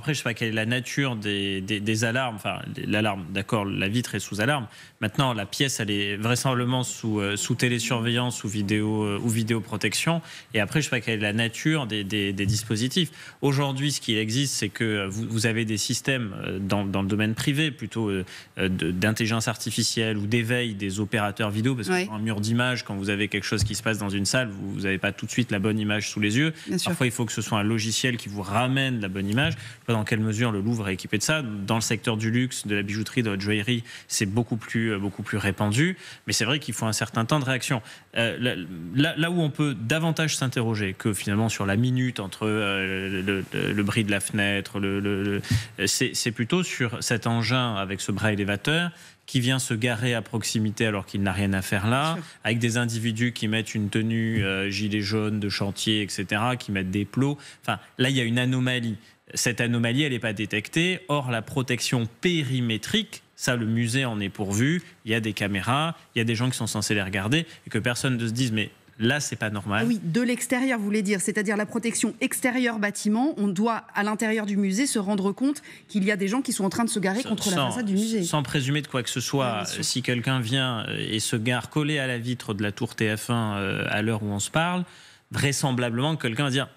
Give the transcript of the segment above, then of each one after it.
après, je sais pas quelle est la nature des alarmes. Enfin, l'alarme, d'accord, la vitre est sous alarme. Maintenant, la pièce, elle est vraisemblablement sous télésurveillance ou vidéoprotection. Et après, je sais pas quelle est la nature des dispositifs. Aujourd'hui, ce qui existe, c'est que vous avez des systèmes dans le domaine privé, plutôt d'intelligence artificielle ou d'éveil des opérateurs vidéo, parce que sur un mur d'image, quand vous avez quelque chose qui se passe dans une salle, vous n'avez pas tout de suite la bonne image sous les yeux. Parfois, il faut que ce soit un logiciel qui vous ramène la bonne image. Je ne sais pas dans quelle mesure le Louvre est équipé de ça. Dans le secteur du luxe, de la bijouterie, de la joaillerie, c'est beaucoup plus répandu. Mais c'est vrai qu'il faut un certain temps de réaction. Là où on peut davantage s'interroger que finalement sur la minute entre le bris de la fenêtre, c'est plutôt sur cet engin avec ce bras élévateur qui vient se garer à proximité alors qu'il n'a rien à faire là, avec des individus qui mettent une tenue gilet jaune de chantier, etc., qui mettent des plots. Enfin, là, il y a une anomalie. Cette anomalie, elle n'est pas détectée. Or, la protection périmétrique, ça, le musée en est pourvu. Il y a des caméras, il y a des gens qui sont censés les regarder, et que personne ne se dise, mais là, c'est pas normal. Oui, de l'extérieur, vous voulez dire, c'est-à-dire la protection extérieure bâtiment. On doit, à l'intérieur du musée, se rendre compte qu'il y a des gens qui sont en train de se garer contre la façade du musée. Sans présumer de quoi que ce soit, si quelqu'un vient et se gare collé à la vitre de la tour TF1 à l'heure où on se parle, vraisemblablement, quelqu'un va dire...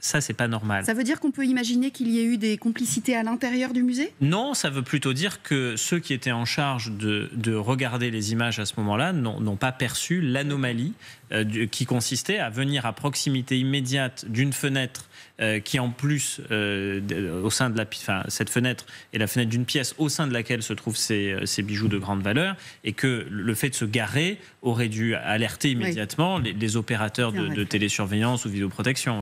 Ça, c'est pas normal. Ça veut dire qu'on peut imaginer qu'il y ait eu des complicités à l'intérieur du musée? Non, ça veut plutôt dire que ceux qui étaient en charge de regarder les images à ce moment-là n'ont pas perçu l'anomalie qui consistait à venir à proximité immédiate d'une fenêtre qui en plus, au sein de cette fenêtre est la fenêtre d'une pièce au sein de laquelle se trouvent ces bijoux de grande valeur, et que le fait de se garer aurait dû alerter immédiatement les opérateurs de télésurveillance ou vidéoprotection.